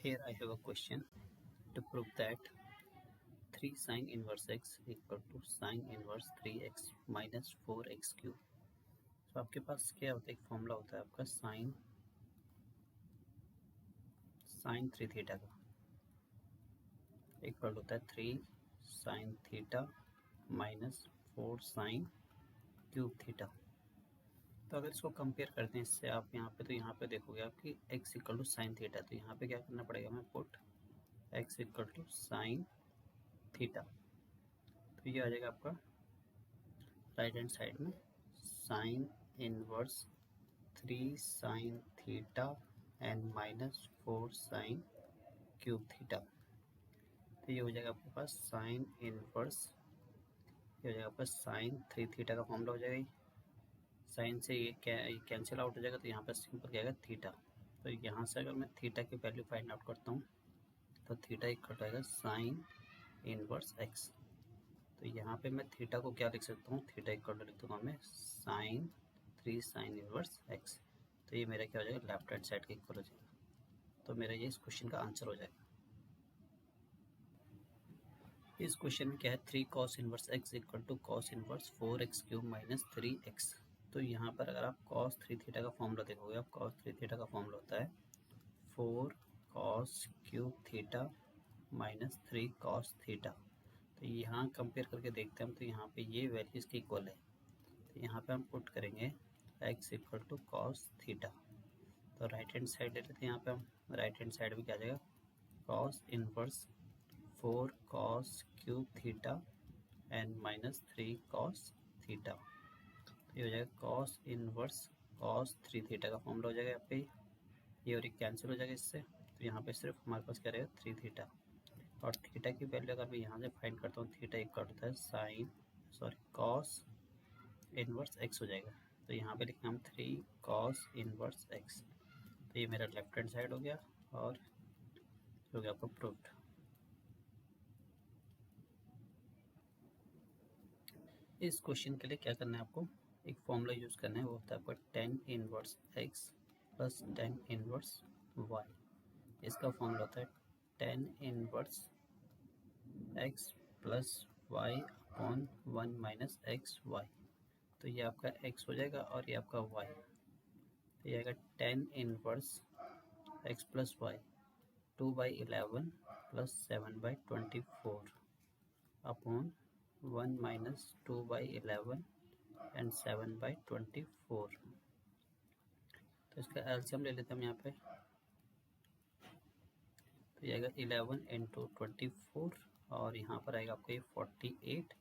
Here I have a question to prove that 3 sin inverse x equal to sin inverse 3x minus 4x cube. तो आपके पास क्या होता है, एक formula होता है आपका साइन 3 थीटा का इक्वल होता है 3 sin theta minus 4 sin cube theta. तो अगर इसको कंपेयर करते हैं इससे आप यहाँ पे देखोगे आपकी x equal to sine theta, तो यहाँ पे क्या करना पड़ेगा, हमें put x equal to sine theta. तो ये आ जाएगा आपका राइट हैंड साइड में sine inverse 3 sine theta and minus 4 sine cube theta. तो ये हो जाएगा आपके पास साइन इनवर्स, ये हो जाएगा आपका साइन 3 थीटा का फॉर्मूला हो जाएगा। साइन से ये कैंसिल आउट हो जाएगा, तो यहाँ पर सिंपल क्या आएगा थीटा। तो यहाँ से अगर मैं थीटा की वैल्यू फाइंड आउट करता हूँ तो थीटा इक्वल हो जाएगा साइन इनवर्स एक्स। तो यहाँ पे मैं थीटा को क्या लिख सकता हूँ, थीटा इक्वल टू लिख दूँगा मैं साइन 3 साइन इनवर्स एक्स। तो ये मेरा क्या हो जाएगा, लेफ्ट हैंड साइड के इक्वल हो जाएगा। तो मेरा ये इस क्वेश्चन का आंसर हो जाएगा। इस क्वेश्चन में क्या है, 3 cos inverse x equal to cos inverse 4x cube minus 3x। तो यहाँ पर अगर आप कॉस 3 थीटा का फॉर्मूला देखोगे, आप कॉस 3 थीटा का फॉर्मूला होता है 4 cos cube theta minus 3 cos theta. तो यहाँ कंपेयर करके देखते हैं हम, तो यहाँ पे ये वैल्यू इसके इक्वल है। तो यहाँ पे हम पुट करेंगे x equal to cos theta. तो राइट हैंड साइड ले लेते हैं, यहाँ पे हम राइट हैंड साइड में क्या आ जाएगा, cos inverse 4 cos cube theta and minus 3 cos theta. तो ये हो जाएगा कॉस इनवर्स कॉस 3 थीटा का फॉर्मूला हो जाएगा यहाँ पे, ये और एक कैंसिल हो जाएगा इससे। तो यहाँ पे सिर्फ हमारे पास क्या रहेगा 3 थीटा, और थीटा की वैल्यू अगर मैं यहाँ से फाइंड करता हूँ, थीटा इक्वल होता है कॉस इनवर्स एक्स हो जाएगा। तो यहाँ पे लिखेंगे हम 3 कॉस इनवर्स एक्स। तो ये मेरा लेफ्ट हैंड साइड हो गया और हो गया आपको प्रूव्ड। इस क्वेश्चन के लिए क्या करना है आपको, एक फॉर्मूला यूज़ करना है, वो होता है आपका tan inverse x plus tan inverse y. इसका फॉर्मूला होता है tan inverse x plus y upon 1 minus x y. तो ये आपका x हो जाएगा और ये आपका y। तो ये आएगा tan inverse x plus y 2/11 plus 7/24 upon 1 minus 2/11 and 7/24। तो इसका एलसीएम ले लेते हैं हम यहाँ पे। तो ये आएगा 11 इंटू 24 और यहाँ पर आएगा आपको ये 48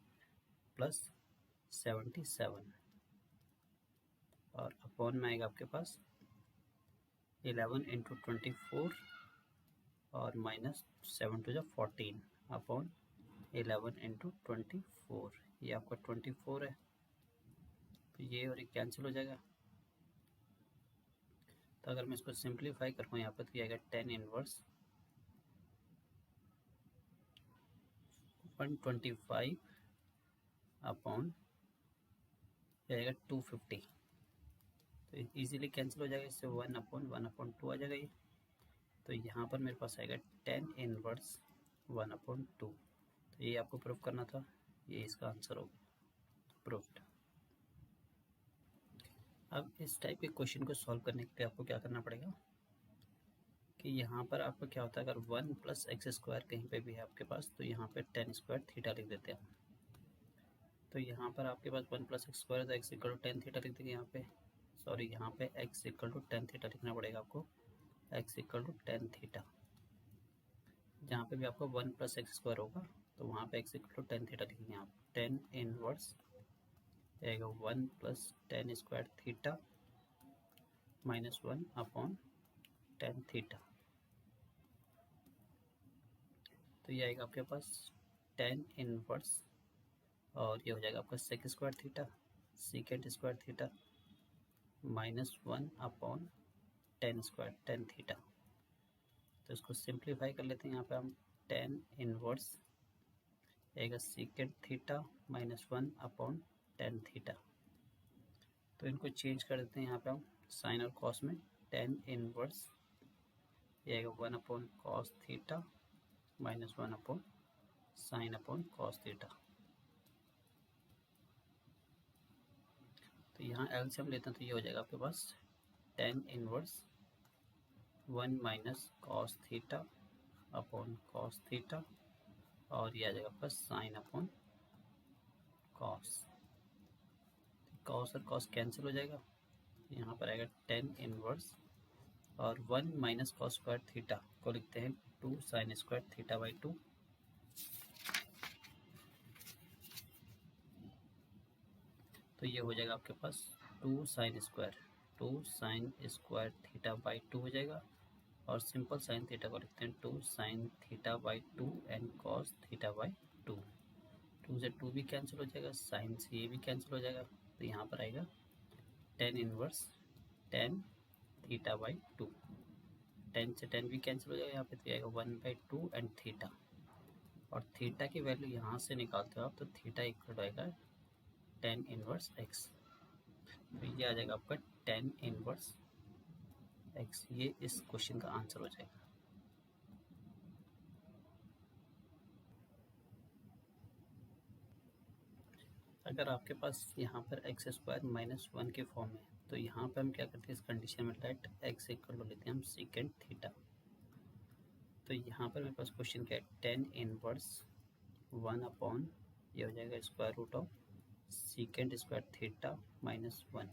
प्लस 77 और अपॉन में आएगा आपके पास 11 इंटू 24 और माइनस 7 टू 14 अपॉन 11 इंटू 24। ये आपका 24 है, तो ये और ये कैंसिल हो जाएगा। तो अगर मैं इसको सिंप्लीफाई करूँ यहाँ पर, तो ये आएगा 10 इनवर्स 125 अपॉन ये आएगा 250। तो इजीली कैंसिल हो जाएगा, इससे 1/2 आ जाएगा ये। तो यहाँ पर मेरे पास आएगा 10 इनवर्स 1/2। तो ये आपको प्रूफ करना था, ये इसका आंसर होगा, प्रूफ्ड। अब इस टाइप के क्वेश्चन को सॉल्व करने के लिए आपको क्या करना पड़ेगा कि यहाँ पर आपको क्या होता है, अगर 1 प्लस एक्स स्क्वायर कहीं पे भी है आपके पास, तो यहाँ पे टेन स्क्वायर थीटा लिख देते हैं। तो यहाँ पर आपके पास 1 प्लस एक्स स्क्वायर, तो x equal to tan theta लिख देंगे यहाँ पे। सॉरी, यहाँ पे x equal to tan theta लिखना पड़ेगा आपको, x equal to tan theta. जहाँ पे भी आपको 1 प्लस एक्स स्क्वायर होगा तो वहाँ पे x equal to tan theta लिखेंगे आप। टेन इनवर्स आएगा 1 plus tan square theta minus 1 upon tan theta. तो ये आएगा आपके पास टेन इनवर्स और ये हो जाएगा आपका sec square theta secant square theta minus 1 upon tan square tan theta. तो इसको सिंप्लीफाई कर लेते हैं, यहाँ पे हम टेन इनवर्स आएगा secant theta minus 1 upon tan theta. तो इनको चेंज कर देते हैं यहाँ पे हम साइन और कॉस में। टेन इनवर्स ये आएगा 1 upon cos theta minus 1 upon sine upon cos theta. तो यहाँ एलसीएम लेते हैं तो ये हो जाएगा आपके पास tan inverse 1 minus cos theta upon cos theta, और ये आ जाएगा आपका साइन अपॉन कॉस। कॉस और कॉस कैंसिल हो जाएगा, यहाँ पर आएगा tan इनवर्स और 1 माइनस कॉस स्क्वायर थीटा को लिखते हैं 2 साइन स्क्वायर थीटा बाई 2। तो ये हो जाएगा आपके पास 2 साइन स्क्वायर थीटा बाई 2 हो जाएगा, और सिंपल साइन थीटा को लिखते हैं 2 sine theta by 2 and cos theta by 2। 2 से 2 भी कैंसिल हो जाएगा, साइन से ये भी कैंसिल हो जाएगा, तो यहाँ पर आएगा tan inverse tan theta by 2। 10 से 10 भी कैंसिल हो जाएगा यहाँ पे, तो आएगा 1/2 एंड थीटा, और थीटा की वैल्यू यहाँ से निकालते हो आप तो थीटा इक्वल आएगा tan इनवर्स x। तो ये आ जाएगा आपका tan इनवर्स x, ये इस क्वेश्चन का आंसर हो जाएगा। अगर आपके पास यहाँ पर एक्स स्क्वायर माइनस 1 के फॉर्म में, तो यहाँ पर हम क्या करते हैं, इस कंडीशन में लेट x इक्वल लेते हैं हम सेकेंड थीटा। तो यहाँ पर मेरे पास क्वेश्चन क्या है, tan इनवर्स 1 अपॉन ये हो जाएगा square root of second square theta minus 1।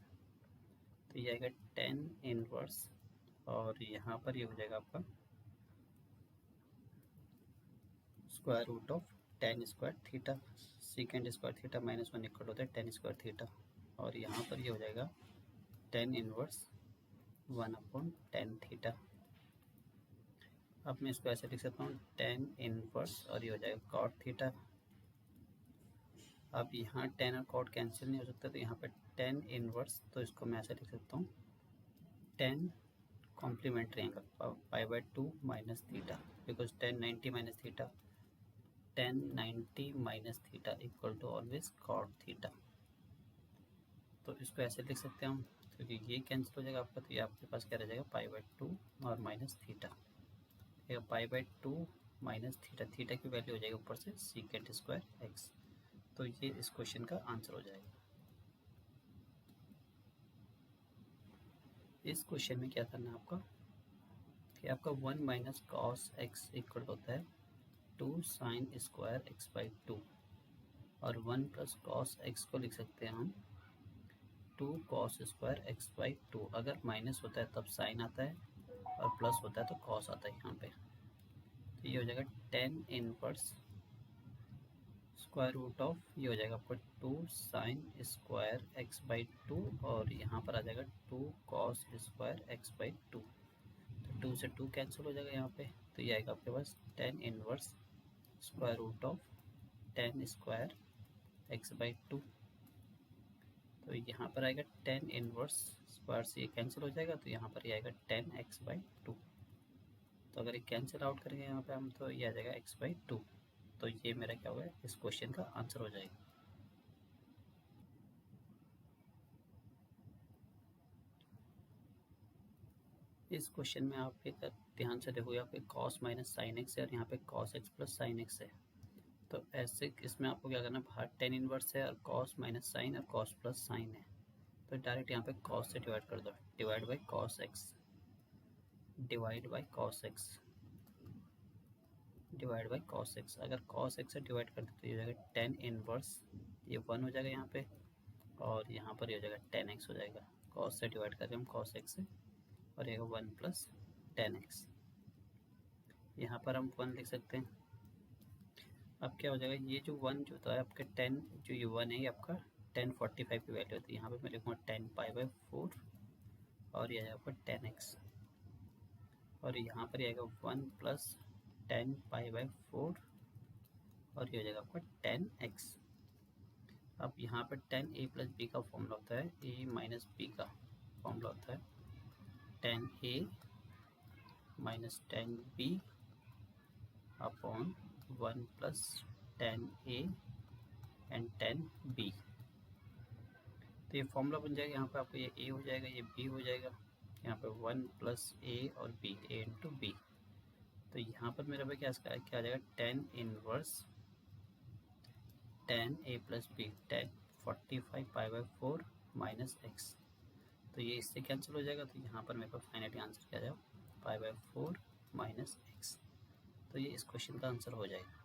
तो ये आएगा tan इनवर्स, और यहाँ पर ये हो जाएगा आपका square root of tan square theta second square theta minus 1 equal होता है tan स्क्वायर थीटा, और यहाँ पर ये हो जाएगा tan inverse 1 upon tan theta. अब मैं इसको ऐसे लिख सकता हूँ tan इनवर्स, और ये हो जाएगा cot थीटा। अब यहाँ tan और cot कैंसिल नहीं हो सकता, तो यहाँ पर tan इनवर्स, तो इसको मैं ऐसे लिख सकता हूँ tan complementary angle π/2 minus theta, because tan 90 minus theta, tan 90 minus theta equal to always cot theta. तो इसको ऐसे लिख सकते हैं हम, क्योंकि ये कैंसिल हो जाएगा आपका, तो ये आपके पास क्या रह जाएगा π/2 और minus theta, π/2 minus theta, theta की वैल्यू हो जाएगी ऊपर से सेकेंड स्क्वायर x। तो ये इस क्वेश्चन का आंसर हो जाएगा। इस क्वेश्चन में क्या करना है आपका कि आपका 1 माइनस कॉस एक्स इक्वल होता है 2 साइन स्क्वायर एक्स बाई 2, और 1 प्लस कॉस एक्स को लिख सकते हैं हम 2 कॉस स्क्वायर एक्स बाई 2। अगर माइनस होता है तब साइन आता है, और प्लस होता है तो कॉस आता है यहाँ पे। तो ये हो जाएगा tan inverse square root of, ये हो जाएगा आपका 2 साइन स्क्वायर एक्स बाई 2, और यहाँ पर आ जाएगा 2 कॉस स्क्वायर एक्स बाई 2। तो 2 से 2 कैंसिल हो जाएगा यहाँ पे, तो ये आएगा आपके पास tan inverse square root of tan square x by 2। तो यहाँ पर आएगा tan इनवर्स स्क्वायर से ये कैंसिल हो जाएगा, तो यहाँ पर ये आएगा tan x बाई 2। तो अगर ये कैंसिल आउट करेंगे यहाँ पे हम, तो ये आ जाएगा x बाई 2। तो ये मेरा क्या होगा, इस क्वेश्चन का आंसर हो जाएगा। इस क्वेश्चन में आप एक ध्यान से देखोगे, यहाँ पे cos माइनस साइन एक्स है और यहाँ पे cos x plus sine x है। तो ऐसे इसमें आपको क्या करना है, बाहर tan इनवर्स है और cos माइनस साइन और cos प्लस साइन है, तो डायरेक्ट यहाँ पे cos से डिवाइड कर दो, divide by cos x, divide by cos x, divide by cos x। अगर cos x से डिवाइड कर दो तो ये हो जाएगा tan इनवर्स, ये 1 हो जाएगा यहाँ पे, और यहाँ पर ये हो जाएगा tan x हो जाएगा। cos से डिवाइड करें हम cos x से, और ये 1 प्लस tan x, यहाँ पर हम 1 लिख सकते हैं। अब क्या हो जाएगा, ये जो 1 जो होता है आपका 10, जो ये 1 है ये आपका tan 45 की वैल्यू होती है। यहाँ पे मैं लिखूँगा tan π/4, और ये आएगा आपका tan x, और यहाँ पर आएगा 1 प्लस tan π/4, और ये हो जाएगा आपका tan x। अब यहाँ पर tan a प्लस बी का फॉर्मूला होता है a माइनस बी का फॉर्मूला होता है tan a minus tan b upon 1 plus tan a and tan b। तो ये फॉर्मूला बन जाएगा, यहाँ पे आपको ये a हो जाएगा, ये b हो जाएगा, यहाँ पे 1 प्लस a और b, a इंटू बी। तो यहाँ पर मेरे पे क्या आ जाएगा, tan inverse tan A plus B, 45 pi by 4 minus x. तो ये इससे कैंसिल हो जाएगा, तो यहाँ पर मेरे पास फाइनली आंसर क्या आ जाएगा, पाई बाई 4 माइनस एक्स। तो ये इस क्वेश्चन का आंसर हो जाएगा।